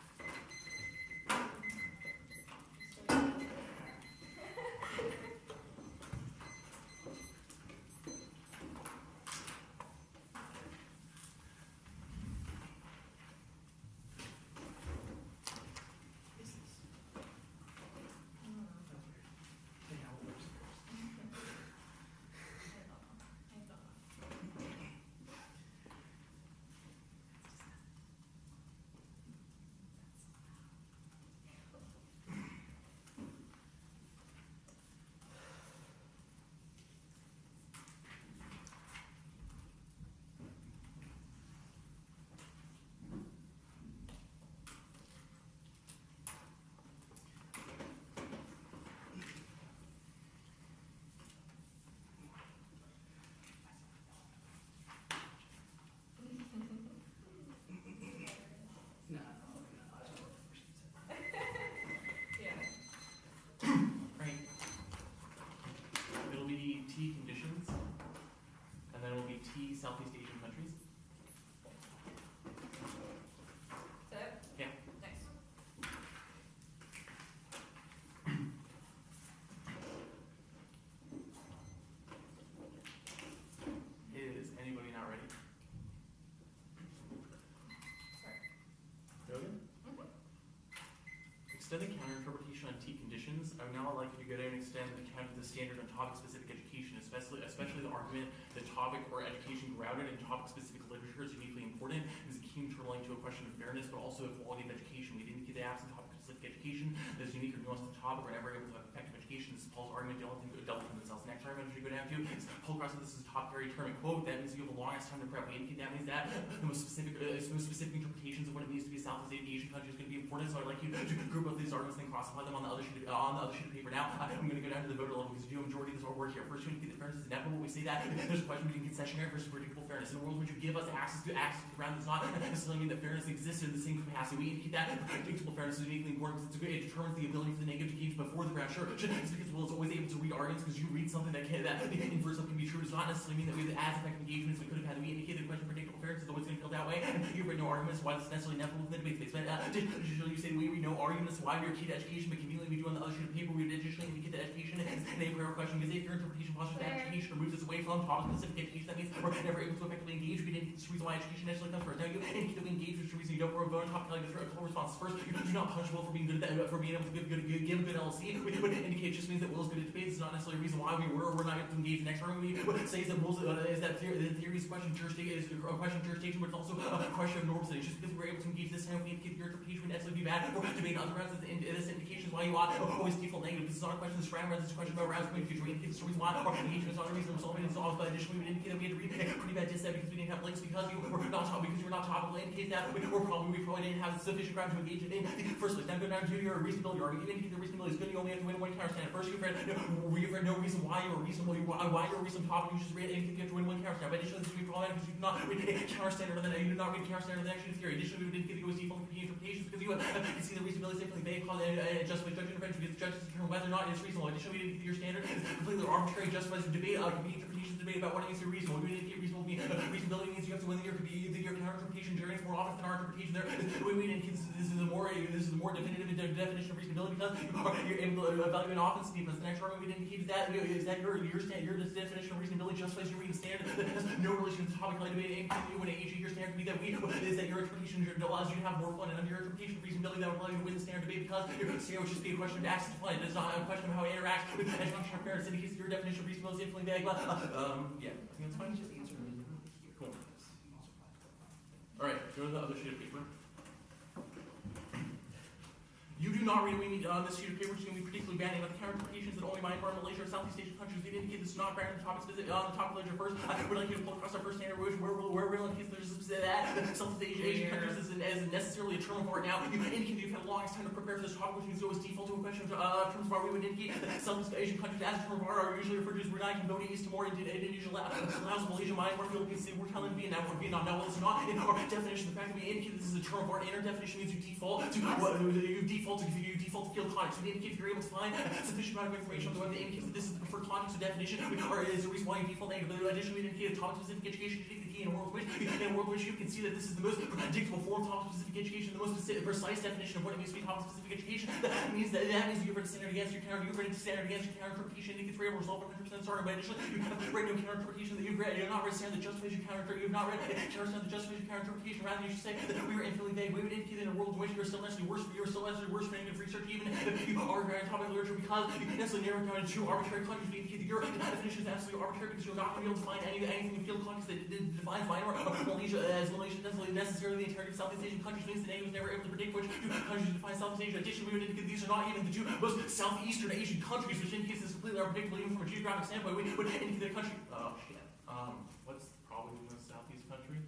on T conditions, I would now like you to go down and extend the standard on topic-specific education, especially the argument that topic or education grounded in topic-specific literature is uniquely important is a key turning to a question of fairness, but also equality of education. We didn't get the absent topic-specific education that is unique or nuanced to the topic or never able to have effective education. This is Paul's argument dealt with themselves. Next argument we should go down to is Paul Cross. This is a top area term and quote. That means you have the longest time to prep. We indicate that means that the most specific interpretations of what it means to be a Southeast Asian country is going to be important. So I'd like you to group up these arguments and classify them on the other sheet of paper. Now I'm going to go down to the voter level because you do a majority of this work here. First, we indicate that fairness is inevitable. We say that there's a question between concessionary versus predictable fairness. In a world in which you give us access to the ground does not necessarily mean that fairness exists in the same capacity. We indicate that predictable fairness is uniquely important because it determines the ability for the negative to gauge before the ground. Sure, it's because Will is always able to read arguments because you read something that inverse of can be true. Does not necessarily mean that we have as effective engagements we could have had. We indicate the question of predictable fairness is always going to feel that way. And you've read no arguments why this is necessarily inevitable in the debate space. But additionally, you say we read no arguments why we are key to education, but conveniently we do on the other sheet of paper. We would additionally indicate that education is an a question because if your interpretation fosters that education or moves us away from topic-specific education, that means we're never able to effectively engage. We didn't see why education actually comes first. Now you indicate that we engage, which is the reason you don't vote on top telling the critical responses first. You do not punish Will for being good at that, for being able to give a good LLC. We would indicate just means that Will is good at debates. It's not necessarily a reason why we're not able to engage. The next argument we would say is that Will's is that the theory's question jurisdiction is a question of jurisdiction, but it's also a question of norm study. Just because we're able to engage this time, we indicate your interpretation would necessarily be bad or debate on other grounds. This indication is why you ought always default negative. This is not a question of surrounding rounds. It's a question about rounds coming future. We indicate the reason why our engagement is not a reason we're solving it. But additionally, we indicate that we had to read pretty bad dissent because we didn't have links because you were not topical. Indicate that we probably didn't have sufficient ground to engage in. Firstly, now go down to your reasonability argument. You indicate the reasonability is good. You only have to win one counter stand. First, you've read no reason why you were reasonable. Why you were reasonable topic. You just read indicate you have to win one counter stand. But additionally, this would be problematic because you do not read counter standard and then you do not read counter standard and action theory. Additionally, we would indicate that it was default competing interpretations because you can see the reasonability is differently vague, called justified judge intervention because the judges determine whether or not it's reasonable. Additionally, we indicate your standard is completely arbitrary, justifies the debate, competing interpretations debate about what it means to be reasonable. We indicate reasonability means you have to win your counter interpretation journeys more often than our interpretation. We indicate this is the more definitive definition of reasonability because you're able to evaluate offense defense. The next argument we indicate that your definition of reasonability justifies your reading standard that has no relation to the topic of debate. And when your standard can be that is that your interpretation allows you to have more fun, and under your interpretation of reasonability that would allow you to win the standard debate because your standard would just be a question of access to fun. It is not a question of how it interacts with education or fairness. Indicates your definition of reasonability is definitely vague. But yeah, I think that's fine. Just answer. Cool. All right, go to the other sheet of paper. You do not read on this sheet of paper, which is going to be particularly banning about the counter interpretations that only Myanmar, Malaysia, or Southeast Asian countries. We indicate this is not granted the topic specific on the top of the ledger first. I would like you to pull across our first standard where we're in case there's that Southeast Asian countries is necessarily a term of art now. You indicate you've had the longest time to prepare for this topic, which means you always default to a question of terms of art. We would indicate that Southeast Asian countries as a term of art are usually referred to as Brunei, Cambodia, East Timor, Indonesia, Laos, Malaysia, Myanmar, Philippines, we're telling Vietnam. Now, it's not in our definition. The fact that we indicate this is a term of art in our definition means you default to field context. We indicate if you're able to find a sufficient amount of information on the web that indicates that this is the preferred context or definition, or is the reason why you default negative. Additionally, we indicate topic-specific education to take the key in a world in which you can see that this is the most predictable form of topic-specific education, the most precise definition of what it means to be topic-specific education. That means you've read standard against your counter, interpretation, indicates we're able to resolve 100% sorry, but additionally, you have read no counter interpretation that you've read. You've not read standard that justifies your counter, you've not read counter standard that justifies your counter interpretation. Rather, you should say that we are infinitely vague. We would indicate that in a world in which you're still necessarily worse for negative research, even if you are granted topic literature, because you can necessarily narrow it down to two arbitrary countries. We indicate that your definition is absolutely arbitrary because you're not going to be able to find anything in field context that defines Myanmar or Malaysia as Malaysia necessarily the entirety of Southeast Asian countries. Means the name was never able to predict which two countries define Southeast Asia. Additionally, we would indicate these are not even the two most Southeastern Asian countries, which indicates this is completely unpredictable even from a geographic standpoint. We would indicate that a country. Oh shit. What's probably the most Southeast country?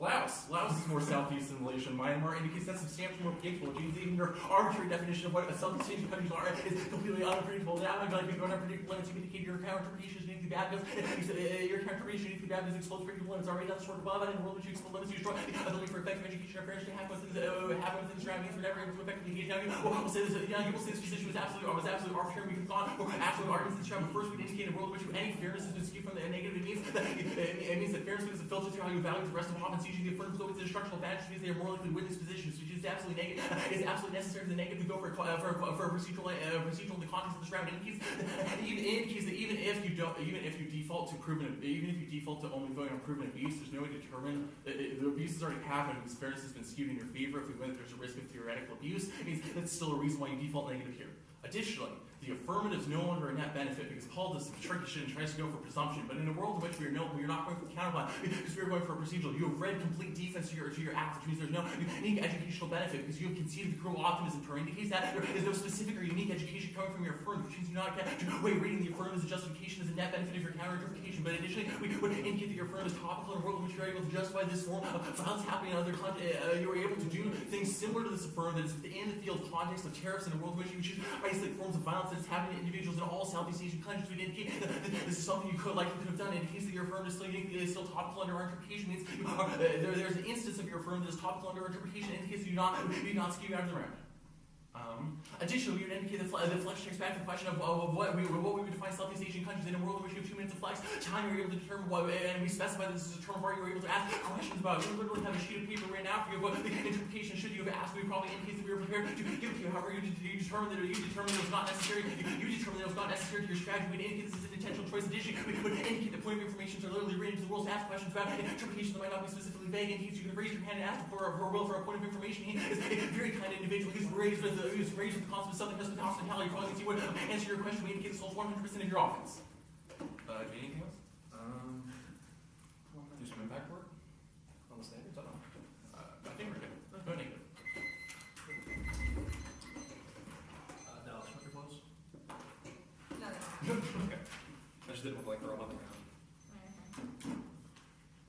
Laos. Laos is more Southeast than Malaysia. Myanmar indicates that's substantially more predictable. Even your arbitrary definition of what Southeast Asian countries are is completely unpredictable. Now I'm going to go to unpredictable limits. You indicate your counter interpretation is bad because your counter interpretation is bad because it explodes predictable limits. Already that's sort of above it in the world which you explode limits. You destroy the ability for effective education or fairness to happen within the surroundings. We're never able to effectively engage. Now you will say this position was absolutely arbitrary. We can thought or absolute arguments in this round. But first, we indicate a world in which any fairness has been skewed from the negative. It means that fairness is a filter through how you value the rest of offense. Usually the affirmative is always an instructional advantage because they are more likely to win these positions, which is absolutely negative. It's absolutely necessary for the negative to go for a procedural in the context of this round. It indicates that even if you default to only voting on proven abuse, there's no way to determine the abuse has already happened because fairness has been skewed in your favor. If we win, there's a risk of theoretical abuse. It means that's still a reason why you default negative here. Additionally, the affirmative is no longer a net benefit because Paul does some tricky shit and tries to go for presumption. But in a world in which we're not going for the counterplan because we're going for a procedural, you have read complete defense to your act, which means there's no unique educational benefit because you have conceded the cruel optimism term indicates that there is no specific or unique education coming from your affirmative, which means you not get reading the affirmative as a justification as a net benefit of your counter interpretation. But additionally, we would indicate that your affirmative is topical in a world in which you're able to justify this form of violence happening in other contexts. You are able to do things similar to this affirmative that is within the field context of tariffs in a world in which you choose isolate forms of violence that is happening to individuals in all Southeast Asian countries. Would indicate that this is something you could have done. It indicates that your affirmative is still topical under our interpretation. Means there's an instance of your affirmative that is topical under our interpretation. It indicates that you do not skew out of the round. Additionally, we would indicate that flex checks back to the question of what we would define Southeast Asian countries in a world in which you have 2 minutes of flex time. You're able to determine what, and we specify this as a term of art. You're able to ask questions about. We literally have a sheet of paper right now for you. What the interpretation should you have asked? We probably indicates that we were prepared to give it to you. However, you determined that it was not necessary. You determined that it was not necessary to your strategy. We indicate this is an intentional choice. Additionally, we would indicate the point of information are literally written to the world to ask questions about interpretations that might not be specifically vague. Indicates you can raise your hand and ask for a will for a point of information. He is a very kind individual. He's raised with the concept of something that's the hospitality. You're probably going to see what answer your question. We indicate this holds 100% of your offense. Anything else? Do some impact work on the standards. I don't know. I think we're good. No negative. Dallas, what your close? No. Okay. I just didn't look like they're all on the ground.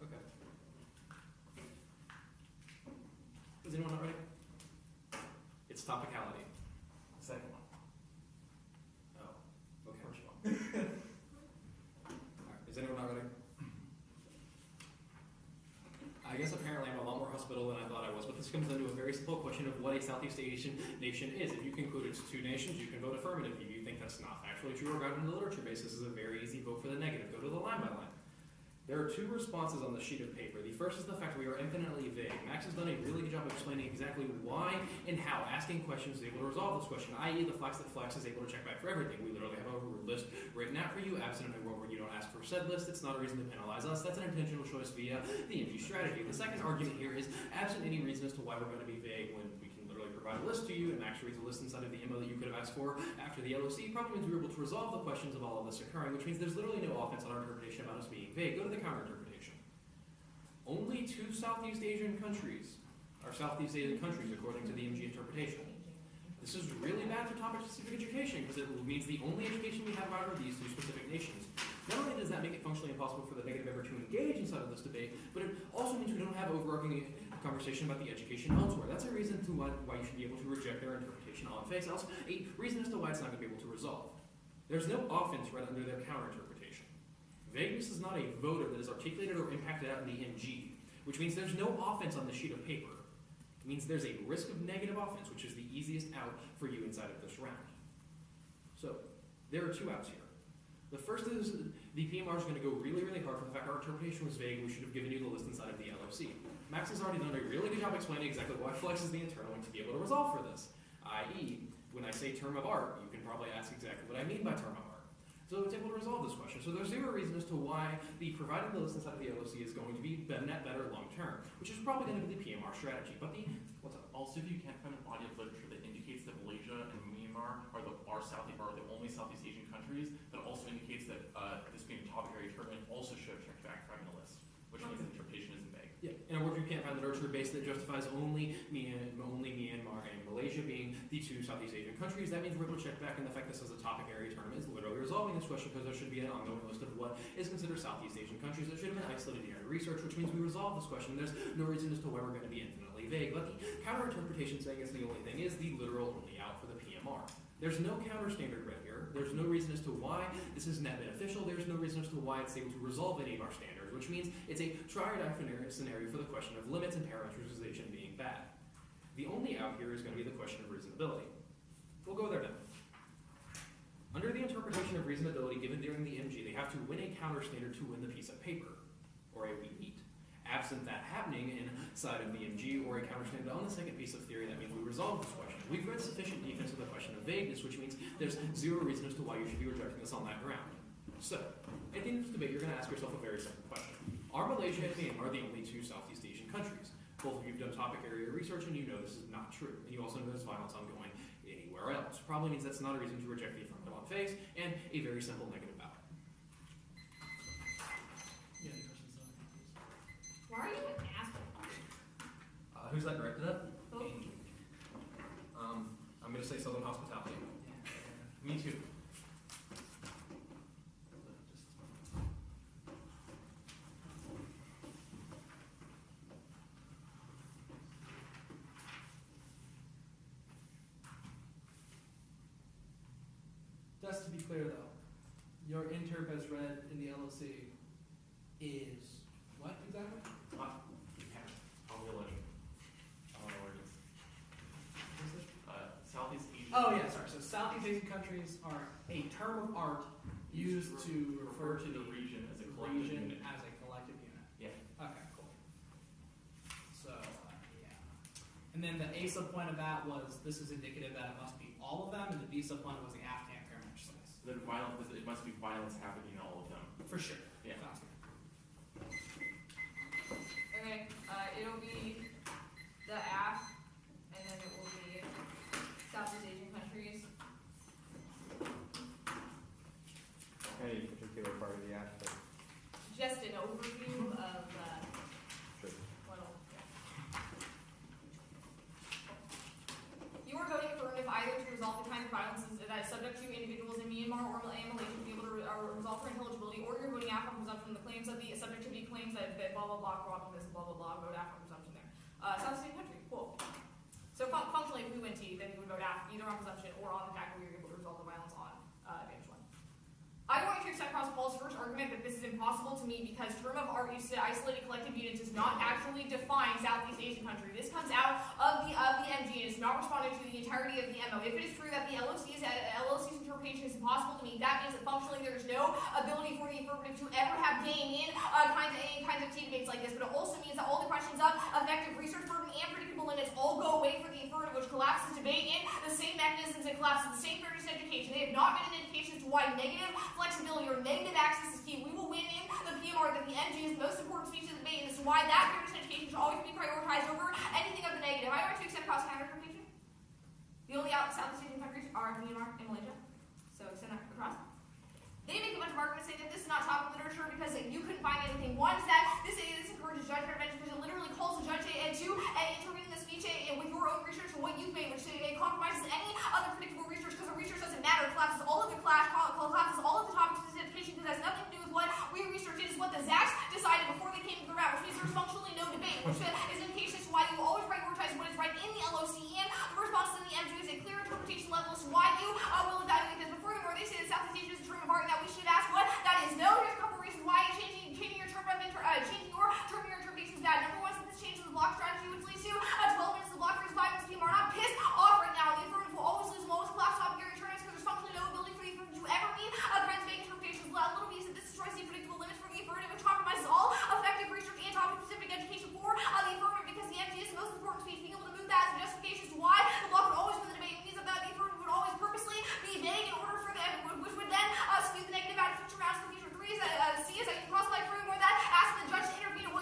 Okay. Is anyone not ready? It's topicality. Second one. Oh. Okay. First one. Alright. Is anyone not ready? I guess apparently I'm a lot more hospitable than I thought I was, but this comes down to a very simple question of what a Southeast Asian nation is. If you conclude it's 2 nations, you can vote affirmative. If you think that's not factually true or grounded in the literature base, this is a very easy vote for the negative. Go to the line by line. There are 2 responses on the sheet of paper. The first is the fact we are infinitely vague. Max has done a really good job of explaining exactly why and how asking questions is able to resolve this question, i.e. the flex that flex is able to check back for everything. We literally have a list written out for you, absent in a world where you don't ask for said list. It's not a reason to penalize us. That's an intentional choice via the MG strategy. The second argument here is absent any reason as to why we're going to be vague when we can literally provide a list to you and Max reads a list inside of the MO that you could have asked for after the LOC. Probably means we were able to resolve the questions of all of this occurring, which means there's literally no offense on our interpretation about us being vague. Go to the counter interpretation. Only 2 Southeast Asian countries are Southeast Asian countries according to the MG interpretation. This is really bad for topic-specific education because it means the only education we have out of these 2 specific nations. Not only does that make it functionally impossible for the negative ever to engage inside of this debate, but it also means we don't have overarching conversation about the education elsewhere. That's a reason to why you should be able to reject their interpretation on face. Also, a reason as to why it's not going to be able to resolve. There's no offense right under their counter interpretation. Vagueness is not a voter that is articulated or impacted out in the MG, which means there's no offense on the sheet of paper. It means there's a risk of negative offense, which is the easiest out for you inside of this round. So, there are 2 outs here. The first is the PMR is going to go really, really hard for the fact our interpretation was vague and we should have given you the list inside of the LOC. Max has already done a really good job explaining exactly why flex is the internal link to be able to resolve for this. I.e., when I say term of art, you can probably ask exactly what I mean by term of art. So it's able to resolve this question. So there's 0 reason as to why the providing the list inside of the LOC is going to be net better long term, which is probably going to be the PMR strategy. But what's up? Also, if you can't find a body of literature that indicates that Malaysia and Myanmar are the only Southeast Asian countries, that also indicates that this being a topic area tournament also should have checked back from the list, which means the interpretation isn't vague. Yeah, in other words, you can't find the literature base that justifies only Myanmar and Malaysia being the 2 Southeast Asian countries. That means we're able to check back, and the fact this is a topic area tournament is literally resolving this question because there should be an ongoing list of what is considered Southeast Asian countries that should have been isolated area research, which means we resolve this question. There's no reason as to why we're going to be infinitely vague. But the counter interpretation saying it's the only thing is the literal only out for the PMR. There's no counter standard right here. There's no reason as to why this is net beneficial. There's no reason as to why it's able to resolve any of our standards, which means it's a try or die scenario for the question of limits and parameterization being bad. The only out here is going to be the question of reasonability. We'll go there now. Under the interpretation of reasonability given during the MG, they have to win a counter standard to win the piece of paper, or a we meet. Absent absent that happening inside of the MG or a counterstatement on the second piece of theory, that means we resolve this question. We've read sufficient defense of the question of vagueness, which means there's zero reason as to why you should be rejecting this on that ground. So, at the end of this debate, you're going to ask yourself a very simple question. Are Malaysia and Myanmar the only two Southeast Asian countries? Both of you have done topic area research and you know this is not true. And you also know there's violence ongoing anywhere else. Probably means that's not a reason to reject the affirmative on face and a very simple negative ballot. Yeah, any questions on that, please? Why are you an asshole? Who's that directed at? Oh. I'm going to say Southern Hospitality. Me too. Just to be clear though, your interp as read in the LOC is what exactly? I'll be letting. I don't know where it is. What is it? Southeast Asia. Oh yeah, sorry. So Southeast Asian countries are a term of art used to refer to the region as a collective region unit. as a collective unit. Yeah. Okay, cool. So yeah, and then the A sub point of that was this is indicative that it must be all of them, and the B sub point was the Afghan pyramid exercise. Then it must be violence happening in all of them. For sure. Yeah. Sounds good. Okay, it'll be the AF, and then it will be Southeast Asian countries. Any particular part of the aspect? Just an overview of, Sure. well, you are voting affirmative either to resolve the kinds of violences that is subject to individuals in Myanmar or Malaysia to be able to resolve for intelligibility, or you're voting AF on presumption of the claims of the subjectivity claims that blah blah blah, blah this blah blah blah, vote AF on presumption there. Southeast Asian country, cool. So functionally, if we win T, then you would vote AF either on presumption or on the fact that we were able to resolve the violence on advantage one. I want to accept Cross Paul's first argument that this is impossible to meet because term of art use to isolated collective units does not actually define Southeast Asian country. This comes out of the MG and is not responded to the entirety of the MO. If it is true that the LOC's interpretation is impossible to meet, that means that functionally there is no ability for the affirmative to ever have gain in any kinds of T debates like this. But it also means that all the questions of effective research burden and predictable limits all go away for the affirmative, which collapses debate in the same mechanisms and collapses the same fairness in education. They have not been an indication as to why negative flexibility or negative access is key. We will win in the PMR that the MG is the most important speech of the debate, and this is why that fairness in education should always be prioritized over anything of the negative. I want to accept cross counter interpretation. The only Southeast Asian countries are Myanmar and Malaysia. So extend that across. They make a bunch of arguments saying that this is not topical literature because you couldn't find anything. One is that this encourages judge intervention because it literally calls the judge to intervene in the speech with your own research and what you've made, which compromises any other predictable research because the research doesn't matter. It collapses all of the collapses all of the topics of this education because it has nothing to do with what we researched. It is what the Zacks decided before they came to the round, which means there's functionally no debate, which is an indication as to why you will always prioritize what is right in the LOC, and the response to the MG is a clear interpretation level as to why you will evaluate this. But furthermore, they say that Southeast Asia is a term of art and that we should ask what that is. No, here's a couple reasons why changing your term of interpretation is bad. Number one is that this changes the block strategy, which leads to 12 minutes of block versus 5 minutes. People are not pissed off right now. The affirmative will always lose, will always collapse topic area tournaments because there's functionally no ability for the affirmative to ever meet kinds of vague interpretations. A little piece that this destroys the predictable limits for the affirmative, which compromises all effective research and topic-specific education for the affirmative because the MG is the most important speech. Being able to move that as a justification as to why the block would always win the debate means that the affirmative would always purposely be vague in order for the which would then skew the negative out of future rounds. The future three is C is that you can cross by furthermore that asking the judge to intervene in what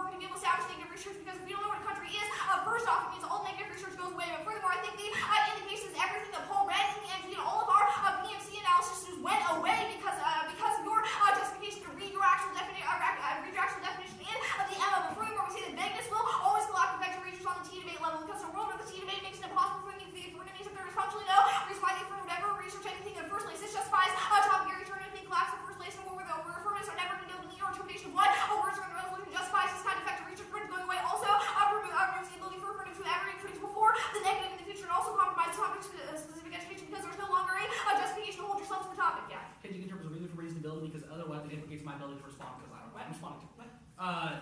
for me to be able to establish negative research, because if we don't know what a country is, first off, it means all negative research goes away. But furthermore, I think the indications everything that Paul read in the NG and all of our PMC analysis just went away because of your justification to read your actual definition in the MO. But furthermore, we say that vagueness will always collapse effective research on the T debate level, because the world where the T debate makes it impossible for me to make there is functionally no reason why they affirm whatever research anything in the first place. This justifies topic area turn anything collapse in the first place, and where affirmatives are never going to be able to meet your interpretation of what words are in the resolution justifies this kind of effective research going away. Also, removes the ability for affirmatives to ever increase before the negative in the future, and also compromise topic specific education, because there's no longer a justification to hold yourself to the topic. Yeah. Changing interps is really for reasonability, because otherwise it implicates my ability to respond, because I don't know what I'm responding to.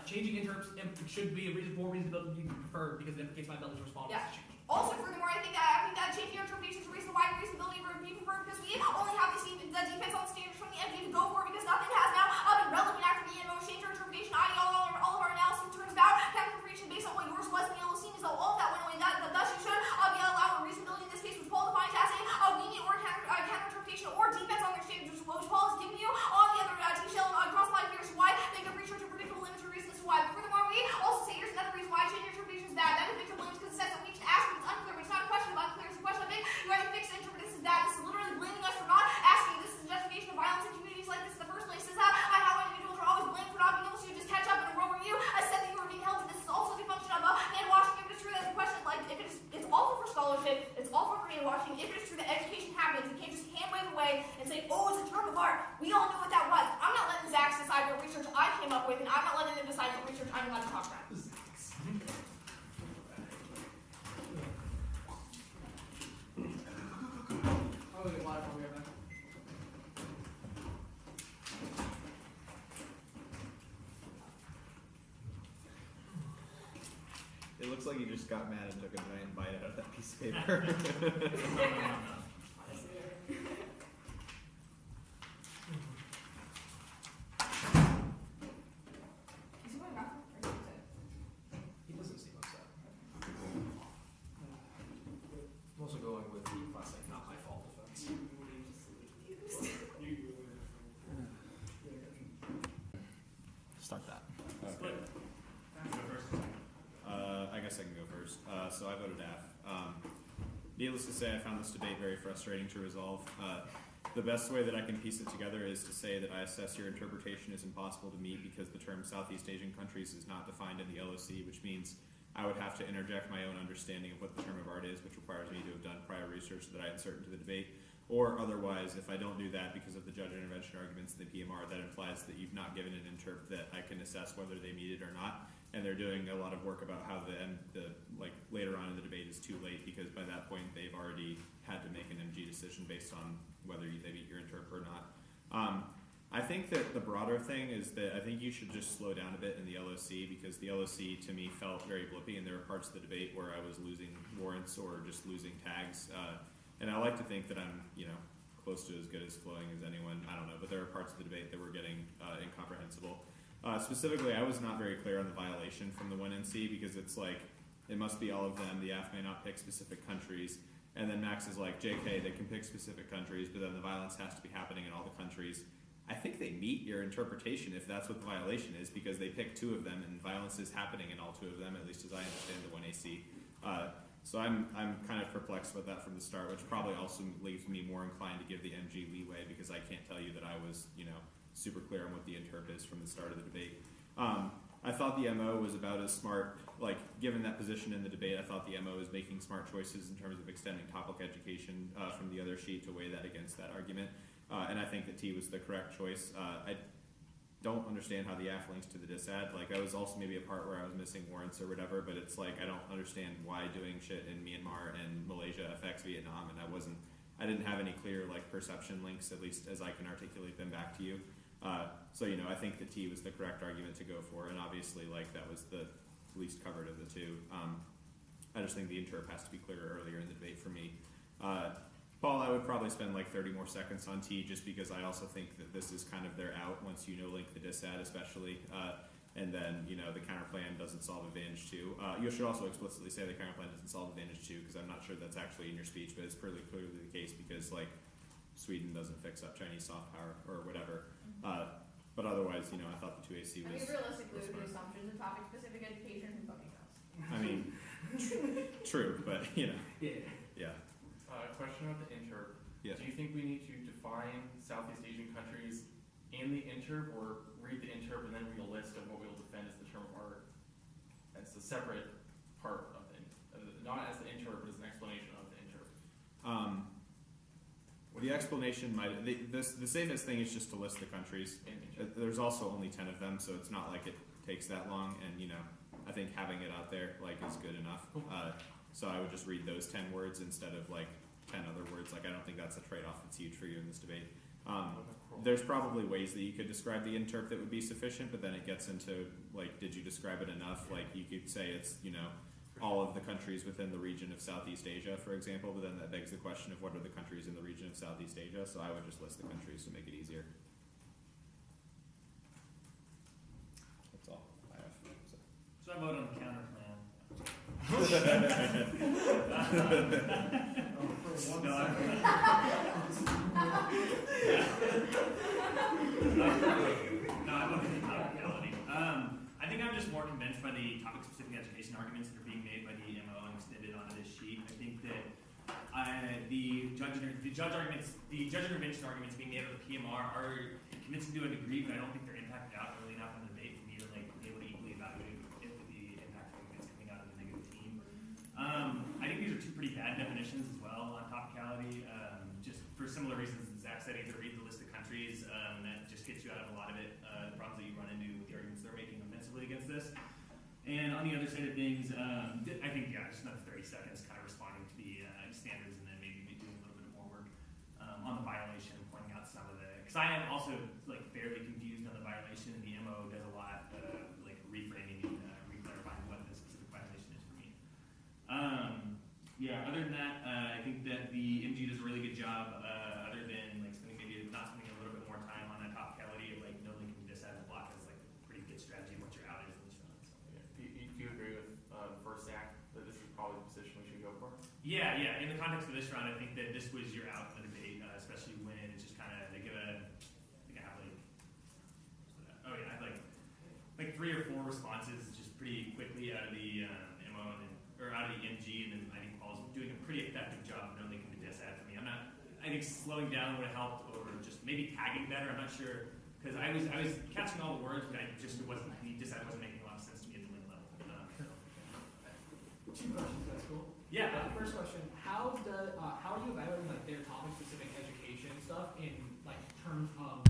Changing interps should be a reason for reasonability preferred, because it implicates my ability to respond. Yeah. Also, furthermore, I think that changing your interpretation to reason why reasonability would be preferred, because we only have the defense on standards from the MD to go for, because nothing has now been relevant after the MO. Change your interpretation, i.e. all of our analysis turns about chemical information based on what yours was in the LOC, is that all of that went away. Thus you should be allowed reasonability in this case, which Paul defines as a lenient or counter interpretation or defense on their standards, which Paul is giving you on the other T-shell cross-line here. So why they can research and predictable limits or reasons why. But furthermore, we also say here's another reason why changing your interpretation is bad. That is predictable limits, because it says that we can ask, but it's unclear. But it's not a question of unclear, it's a question of you already fixed the interpret. This is bad. This is literally blaming us for not asking. This is a justification of violence in communities like this in the first place. This is how individuals are always blamed for not being able to just catch up in a world where you said that you were being held to. This is also the function of hand washing. If it's true that the question, like, if it's awful for scholarship, it's awful for hand washing. If it's true that education happens, you can't just hand wave away and say, oh, it's a term of art. We all know what that was. I'm not letting Zach decide what research I came up with, and I'm not letting them decide what research I'm allowed to talk about. Oh, we get water while we are back. It looks like you just got mad and took a giant bite out of that piece of paper. Is he going back? Or is it? He doesn't seem upset. I'm also going with the classic not my fault defense. Start that. Split. Go first. I guess I can go first. So I voted F. Needless to say, I found this debate very frustrating to resolve. The best way that I can piece it together is to say that I assess your interpretation is impossible to meet because the term Southeast Asian countries is not defined in the LOC, which means I would have to interject my own understanding of what the term of art is, which requires me to have done prior research that I insert into the debate. Or otherwise, if I don't do that because of the judge intervention arguments in the PMR, that implies that you've not given an interp that I can assess whether they meet it or not. And they're doing a lot of work about how the later on in the debate is too late, because by that point they've already had to make an MG decision based on whether they meet your interp or not. I think that the broader thing is that I think you should just slow down a bit in the LOC, because the LOC to me felt very blippy, and there were parts of the debate where I was losing warrants or just losing tags. And I like to think that I'm, close to as good as flowing as anyone. I don't know, but there are parts of the debate that were getting incomprehensible. Specifically, I was not very clear on the violation from the 1NC, because it's like, it must be all of them. The AF may not pick specific countries. And then Max is like, JK, they can pick specific countries, but then the violence has to be happening in all the countries. I think they meet your interpretation if that's what the violation is, because they pick 2 of them and violence is happening in all 2 of them, at least as I understand the 1AC. So I'm kind of perplexed with that from the start, which probably also leaves me more inclined to give the MG leeway, because I can't tell you that I was, super clear on what the interp is from the start of the debate. I thought the MO was about as smart, given that position in the debate, I thought the MO was making smart choices in terms of extending topic education from the other sheet to weigh that against that argument. And I think that T was the correct choice. I don't understand how the AF links to the disad. That was also maybe a part where I was missing warrants or whatever, but it's I don't understand why doing shit in Myanmar and Malaysia affects Vietnam, and I didn't have any clear perception links, at least as I can articulate them back to you. So I think that T was the correct argument to go for, and obviously that was the least covered of the 2. I just think the interp has to be clearer earlier in the debate for me. Paul, I would probably spend 30 more seconds on T, just because I also think that this is kind of their out once you link the disad especially, and then the counterplan doesn't solve advantage 2. You should also explicitly say the counterplan doesn't solve advantage 2, because I'm not sure that's actually in your speech, but it's pretty clearly the case, because Sweden doesn't fix up Chinese soft power or whatever. but otherwise, you know, I thought the 2AC I mean, was. realistically, was we do fine. assumptions in topic-specific education. Who fucking knows? I mean, true, but you know, Yeah. yeah. Question about the interp. Yeah. Do you think we need to define Southeast Asian countries in the interp, or read the interp and then read a list of what we will defend as the term of art? That's a separate part of not as the interp, but as an explanation of the interp. The explanation might. The safest thing is just to list the countries. In interp. There's also only 10 of them, so it's not like it takes that long. And you know, I think having it out there like is good enough. Cool. So I would just read those 10 words instead of like 10 other words. Like I don't think that's a trade-off that's huge for you in this debate. There's probably ways that you could describe the interp that would be sufficient, but then it gets into like, did you describe it enough? Like you could say it's, you know, all of the countries within the region of Southeast Asia, for example, but then that begs the question of what are the countries in the region of Southeast Asia? So I would just list the countries to make it easier. That's all I have. So I vote on the counter plan. No, I vote for the topic-reality. I think I'm just more convinced by the topic-specific education arguments that are being made by the MO and extended onto this sheet. I think that the judge intervention arguments being made by the PMR are convincing to a degree, but I don't think they're impacted out really enough in the debate for me to like be able to equally evaluate if the impact arguments coming out of the negative team. I think these are two pretty bad definitions as well on topicality. Just for similar reasons that Zach said, either read the list of countries, that just gets you out of a lot of it, the problems that you run into with the arguments they're making offensively against this. And on the other side of things, I think, yeah, just another 30 seconds kind of responding to the standards and then maybe doing a little bit more work on the violation, pointing out some of the, because I am also like fairly confused on the violation, and the MO does a lot like reframing and re-clarifying what the specific violation is for me. Yeah, other than that, I think that the MG does a really good job, other than like not spending a little bit more time on that topicality of like no linking this as a block is like a pretty good strategy of what your out is in this round. So. Yeah. Do you agree with first Zach that this is probably the position we should go for? Yeah. In the context of this round, I think that this was your out in the debate, especially when it's just kind of they give a. I think I have I have like 3 or 4 responses just pretty quickly out of the MO or out of the MG, and then I think Paul's doing a pretty effective job of no linking to disad for me. I think slowing down would have helped, or just maybe tagging better. I'm not sure because I was catching all the words, but the disad wasn't making a lot of sense to me at the link level. Two questions, that's cool. Yeah. First question: how are you evaluating like their topic-specific education stuff in like terms of